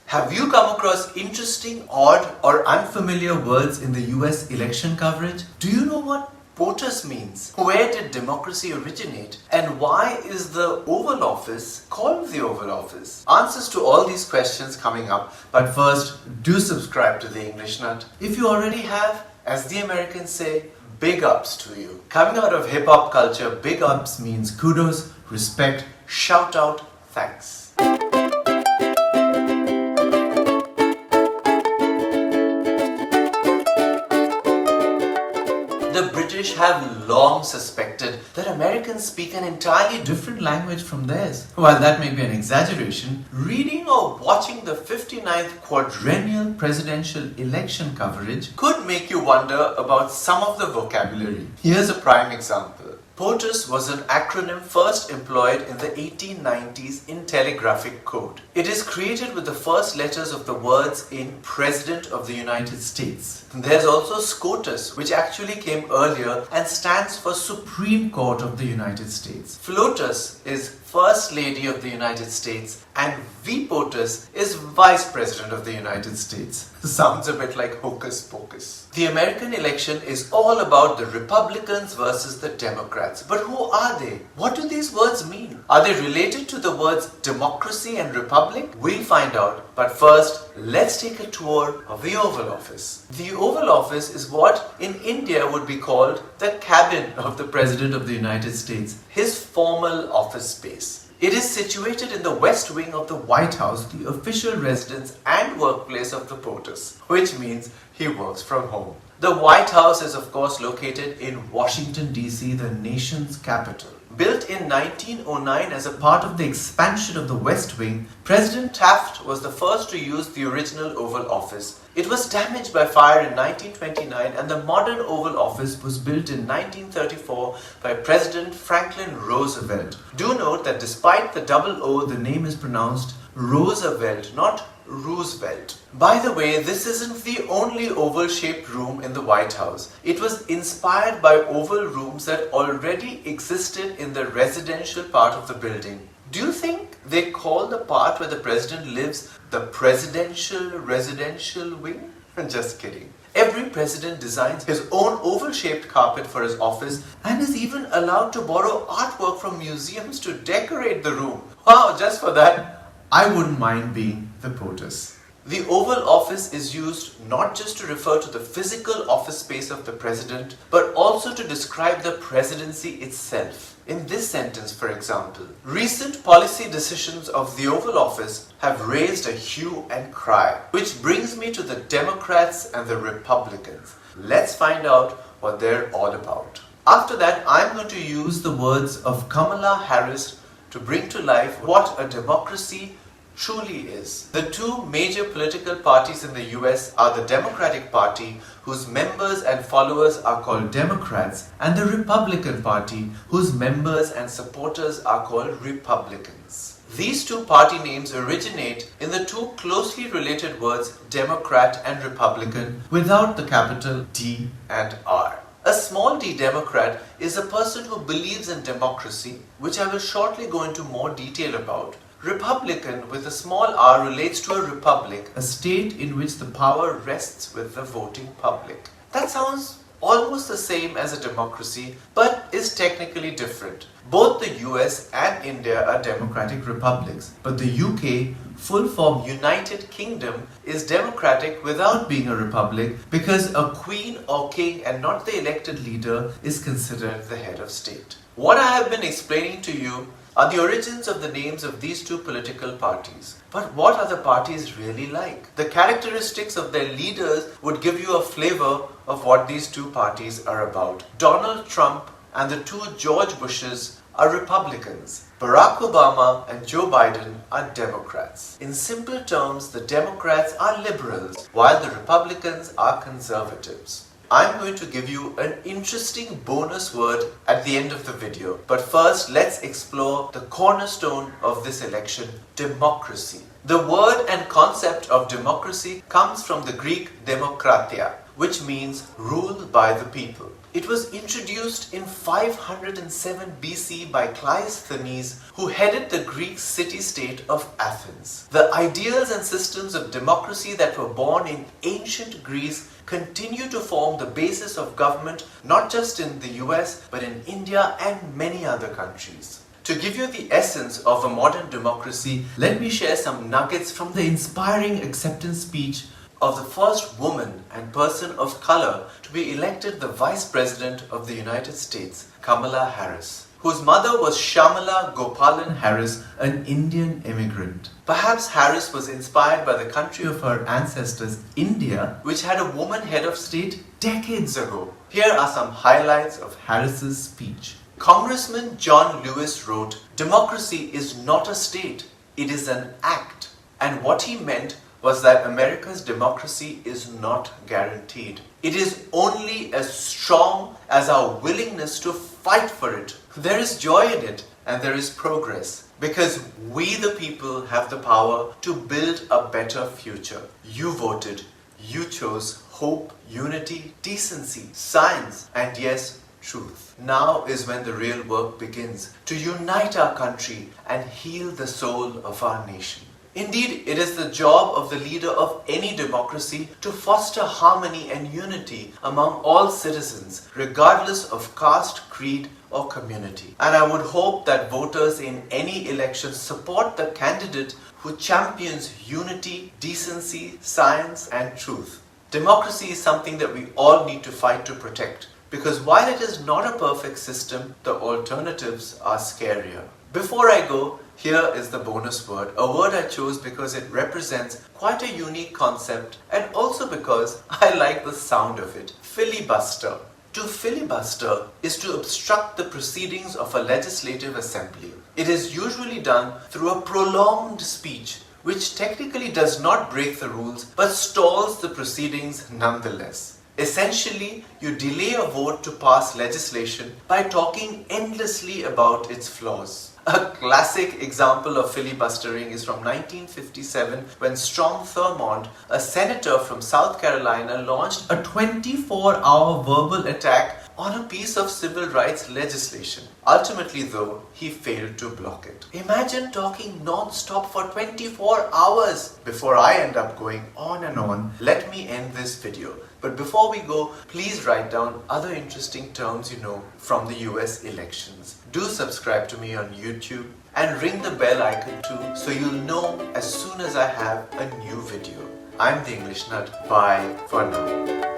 Have you come across interesting, odd or unfamiliar words in the US election coverage? Do you know what POTUS means? Where did democracy originate? And why is the Oval Office called the Oval Office? Answers to all these questions coming up. But first, do subscribe to The English Nut. If you already have, as the Americans say, big ups to you. Coming out of hip-hop culture, big ups means kudos, respect, shout out, thanks. The British have long suspected that Americans speak an entirely different language from theirs. While that may be an exaggeration, reading or watching the 59th quadrennial presidential election coverage could make you wonder about some of the vocabulary. Here's a prime example. POTUS was an acronym first employed in the 1890s in telegraphic code. It is created with the first letters of the words in President of the United States. There's also SCOTUS, which actually came earlier and stands for Supreme Court of the United States. FLOTUS is First Lady of the United States and VPOTUS is Vice President of the United States. Sounds a bit like hocus pocus. The American election is all about the Republicans versus the Democrats. But who are they? What do these words mean? Are they related to the words democracy and republic? We'll find out. But first, let's take a tour of the Oval Office. The Oval Office is what in India would be called the cabin of the President of the United States, his formal office space. It is situated in the west wing of the White House, the official residence and workplace of the POTUS, which means he works from home. The White House is of course located in Washington, D.C., the nation's capital. Built in 1909 as a part of the expansion of the West Wing, President Taft was the first to use the original Oval Office. It was damaged by fire in 1929 and the modern Oval Office was built in 1934 by President Franklin Roosevelt. Do note that despite the double O, the name is pronounced Roosevelt, not Roosevelt. By the way, this isn't the only oval-shaped room in the White House. It was inspired by oval rooms that already existed in the residential part of the building. Do you think they call the part where the president lives the presidential residential wing? Just kidding. Every president designs his own oval-shaped carpet for his office and is even allowed to borrow artwork from museums to decorate the room. Wow, just for that, I wouldn't mind being the POTUS. The Oval Office is used not just to refer to the physical office space of the president, but also to describe the presidency itself. In this sentence, for example, recent policy decisions of the Oval Office have raised a hue and cry, which brings me to the Democrats and the Republicans. Let's find out what they're all about. After that, I'm going to use the words of Kamala Harris to bring to life what a democracy truly is. The two major political parties in the US are the Democratic Party, whose members and followers are called Democrats, and the Republican Party, whose members and supporters are called Republicans. These two party names originate in the two closely related words Democrat and Republican without the capital D and R. A small d Democrat is a person who believes in democracy, which I will shortly go into more detail about. Republican with a small r relates to a republic, a state in which the power rests with the voting public. That sounds almost the same as a democracy, but is technically different. Both the US and India are democratic republics, but the UK, full form United Kingdom, is democratic without being a republic because a queen or king and not the elected leader is considered the head of state. What I have been explaining to you are the origins of the names of these two political parties. But what are the parties really like? The characteristics of their leaders would give you a flavor of what these two parties are about. Donald Trump and the two George Bushes are Republicans. Barack Obama and Joe Biden are Democrats. In simple terms, the Democrats are liberals, while the Republicans are conservatives. I'm going to give you an interesting bonus word at the end of the video. But first, let's explore the cornerstone of this election, democracy. The word and concept of democracy comes from the Greek demokratia, which means rule by the people. It was introduced in 507 BC by Cleisthenes, who headed the Greek city-state of Athens. The ideals and systems of democracy that were born in ancient Greece continue to form the basis of government not just in the US but in India and many other countries. To give you the essence of a modern democracy, let me share some nuggets from the inspiring acceptance speech of the first woman and person of color to be elected the Vice President of the United States, Kamala Harris, whose mother was Shamala Gopalan Harris, an Indian immigrant. Perhaps Harris was inspired by the country of her ancestors, India, which had a woman head of state decades ago. Here are some highlights of Harris's speech. Congressman John Lewis wrote, "Democracy is not a state, it is an act." And what he meant was that America's democracy is not guaranteed. It is only as strong as our willingness to fight for it. There is joy in it and there is progress because we the people have the power to build a better future. You voted, you chose hope, unity, decency, science, and yes, truth. Now is when the real work begins to unite our country and heal the soul of our nation. Indeed, it is the job of the leader of any democracy to foster harmony and unity among all citizens, regardless of caste, creed, or community. And I would hope that voters in any election support the candidate who champions unity, decency, science, and truth. Democracy is something that we all need to fight to protect, because while it is not a perfect system, the alternatives are scarier. Before I go, here is the bonus word, a word I chose because it represents quite a unique concept and also because I like the sound of it, filibuster. To filibuster is to obstruct the proceedings of a legislative assembly. It is usually done through a prolonged speech, which technically does not break the rules but stalls the proceedings nonetheless. Essentially, you delay a vote to pass legislation by talking endlessly about its flaws. A classic example of filibustering is from 1957 when Strom Thurmond, a senator from South Carolina, launched a 24-hour verbal attack on a piece of civil rights legislation. Ultimately, though, he failed to block it. Imagine talking non-stop for 24 hours. Before I end up going on and on, let me end this video. But before we go, please write down other interesting terms you know from the US elections. Do subscribe to me on YouTube and ring the bell icon too so you'll know as soon as I have a new video. I'm the English Nut. Bye for now.